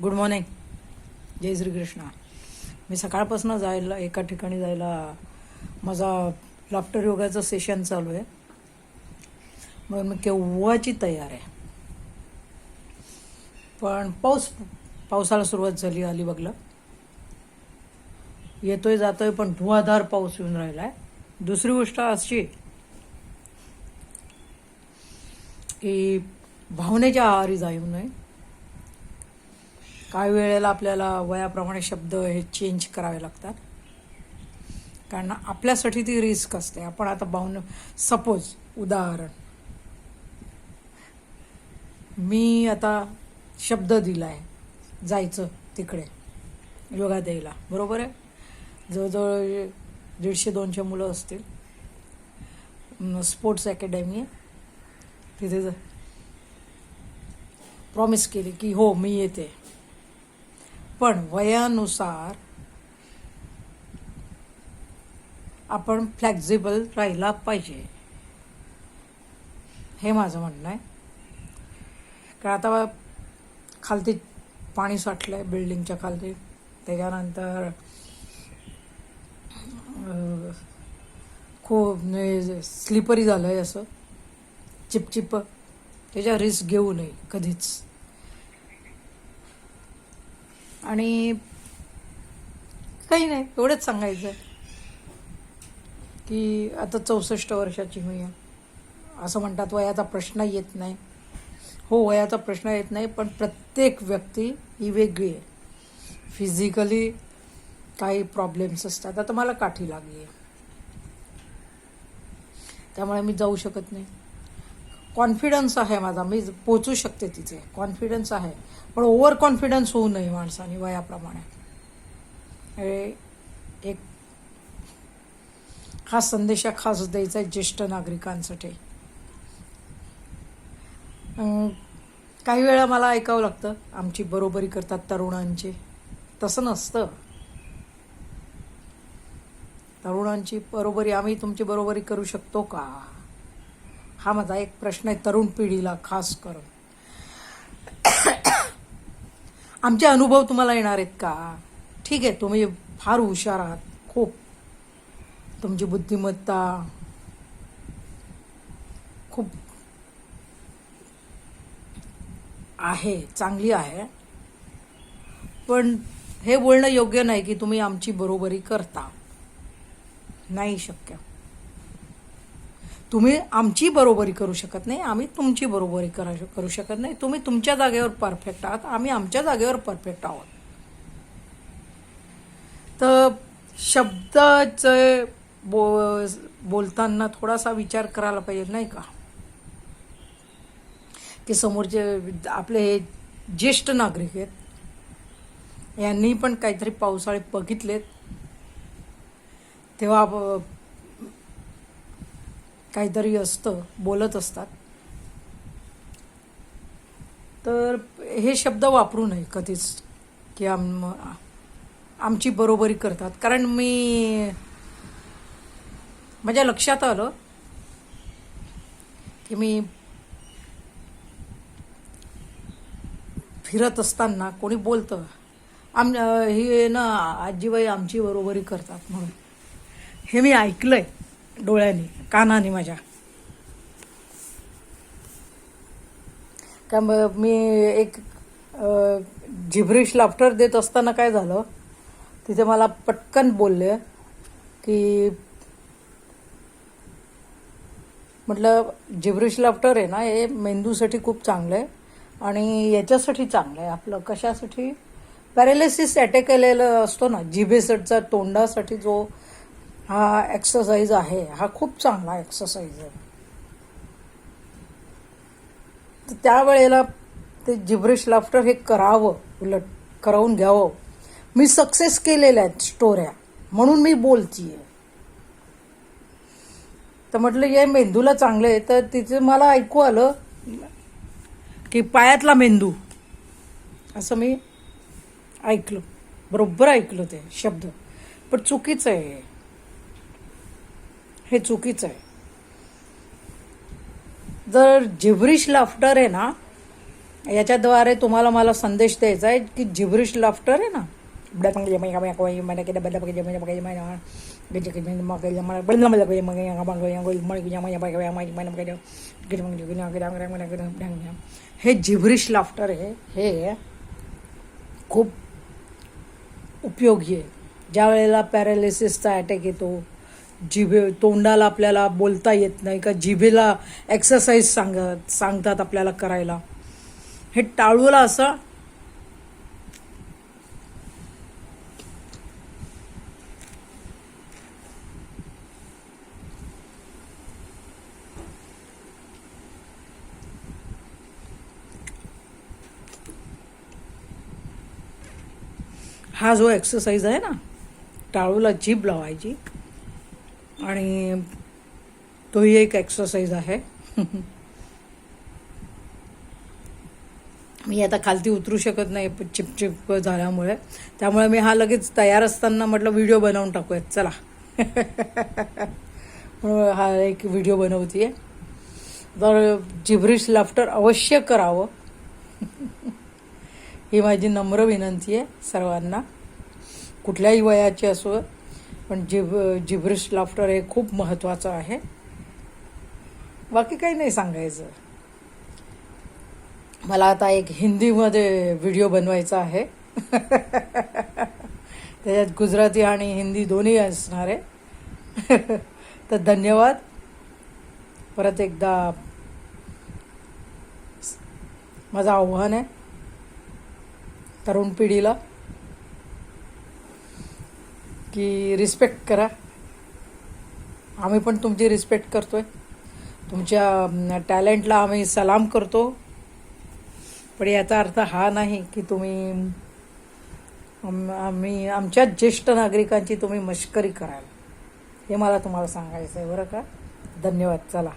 Good morning. जय श्रीकृष्ण. मी सकाळपासून एका ठिकाणी जायला माझा लाफ्टर योगाचं सेशन चालू आहे. मग मी केव्हाची तयार आहे. पण पावसाला सुरुवात झाली अलिबागला. येतोय जातोय पण धुवाधार पाऊस येऊन राहिला आहे. दुसरी गोष्ट अशी की भावनेच्या आहारी जाऊ नये. काही वेळेला आपल्याला वयाप्रमाणे शब्द हे चेंज करावे लागतात, कारण आपल्यासाठी ती रिस्क असते. आपण आता सपोज उदाहरण, मी आता शब्द दिला आहे जायचं तिकडे योगा द्यायला, बरोबर आहे. जवळजवळ 150-200 मुलं असतील. स्पोर्ट्स अकॅडमी आहे तिथे. प्रॉमिस केली की हो मी येते, पण वयानुसार आपण फ्लेक्झिबल राहिला पाहिजे, हे माझं म्हणणं आहे. कारण आता खालती पाणी साठलं आहे बिल्डिंगच्या खालती. त्याच्यानंतर खूप स्लिपरी झालं आहे, असं चिपचिप. त्याच्या रिस्क घेऊ नये कधीच. आणि काही नाही, एवढंच सांगायचं आहे की आता 64 वर्षाची मी आहे. असं म्हणतात वयाचा प्रश्न येत नाही. हो, वयाचा प्रश्न येत नाही, पण प्रत्येक व्यक्ती ही वेगळी आहे. फिजिकली काही प्रॉब्लेम्स असतात. आता मला काठी लागली आहे, त्यामुळे मी जाऊ शकत नाही. कॉन्फिडन्स आहे माझा, मी पोचू शकते तिथे, कॉन्फिडन्स आहे. पण ओव्हर कॉन्फिडन्स होऊ नये माणसाने वयाप्रमाणे. एक हा संदेश खास द्यायचा आहे ज्येष्ठ नागरिकांसाठी. काही वेळा मला ऐकावं लागतं आमची बरोबरी करतात तरुणांची. तसं नसतं. तरुणांची बरोबरी, आम्ही तुमची बरोबरी करू शकतो का, हा माझा एक प्रश्न आहे तरुण पिढीला खास करून. आमचे अनुभव तुम्हाला येणार आहेत का? ठीक आहे, तुम्ही फार हुशार आहात, खूप. तुमची बुद्धिमत्ता खूप आहे, चांगली आहे. पण हे बोलणं योग्य नाही की तुम्ही आमची बरोबरी करता. नाही शक्य. तुम्ही आमची बरोबरी करू शकत नाही, आम्ही तुमची बरोबरी करू शकत नाही. तुम्ही तुमच्या जागेवर परफेक्ट आहात, आम्ही आमच्या जागेवर परफेक्ट आहोत. तर शब्दाचे बोलताना थोडासा विचार करायला पाहिजे, नाही का? की समोरचे आपले हे ज्येष्ठ नागरिक आहेत, यांनी पण काहीतरी पावसाळे बघितलेत, तेव्हा काहीतरी असतं, बोलत असतात. तर हे शब्द वापरू नये कधीच की आमची बरोबरी करतात. कारण माझ्या लक्षात आलं की मी फिरत असताना कोणी बोलतं ही ना आजीबाई आमची बरोबरी करतात म्हणून. हे मी ऐकलंय डोळ्यांनी, कानाने माझ्या. का मी एक जिब्रिश लाफ्टर देत असताना काय झालं, तिथे मला पटकन बोलले की, म्हटलं जिब्रिश लाफ्टर आहे ना, हे मेंदूसाठी खूप चांगलं आहे आणि याच्यासाठी चांगलं आहे आपलं. कशासाठी? पॅरालिसिस अटॅक केलेला असतो ना जिभेसटचा, तोंडासाठी जो हा एक्सरसाइज आहे, हा खूप चांगला एक्सरसाइज आहे. तर त्यावेळेला ते जिब्रिश लाफ्टर हे करावं, उलट करवून घ्यावं. मी सक्सेस केलेल्या आहेत स्टोऱ्या, म्हणून मी बोलतीये. तर म्हटलं हे मेंदूला चांगलं आहे. तर तिथे मला ऐकू आलं की पायातला मेंदू, असं मी ऐकलं, बरोबर ऐकलं ते शब्द. पण चुकीचं आहे हे, चुकीचं आहे. जर जिब्रिश लाफ्टर आहे ना, याच्याद्वारे तुम्हाला मला संदेश द्यायचा आहे की जिब्रिश लाफ्टर आहे ना, हे जिब्रिश लाफ्टर आहे, हे खूप उपयोगी आहे. ज्या वेळेला पॅरालिसिसचा अटॅक येतो, तोंडाला आपल्याला बोलता येत नाही का, जिभेला एक्सरसाइज सांगतात आपल्याला करायला, हे टाळूला असं हा जो एक्सरसाइज आहे ना, टाळूला जीभ लावायची, आणि तोही एक एक्सरसाइज आहे. मी आता खालती उतरू शकत नाही चिपचिप झाल्यामुळे, त्यामुळे मी हा लगेच तयार असताना म्हटलं व्हिडिओ बनवून टाकूयात चला. म्हणून हा एक व्हिडिओ बनवते. तर जिब्रिश लाफ्टर अवश्य करावं, ही माझी नम्र विनंती आहे सर्वांना, कुठल्याही वयाचे असो, पण जिब्रिश लाफ्टर हे खूप महत्त्वाचं आहे. बाकी काही नाही सांगायचं. मला आता एक हिंदीमध्ये व्हिडिओ बनवायचा आहे. त्याच्यात गुजराती आणि हिंदी दोन्ही असणार आहे. तर धन्यवाद परत एकदा. माझं आव्हान आहे तरुण पिढीला की रिस्पेक्ट करा. आम्ही पण तुमची रिस्पेक्ट करतोय, तुमच्या टॅलेंटला आम्ही सलाम करतो, पण याचा अर्थ हा नाही की तुम्ही आमच्या ज्येष्ठ नागरिकांची तुम्ही मश्करी कराल. हे मला तुम्हाला सांगायचं आहे बरं का. धन्यवाद. चला.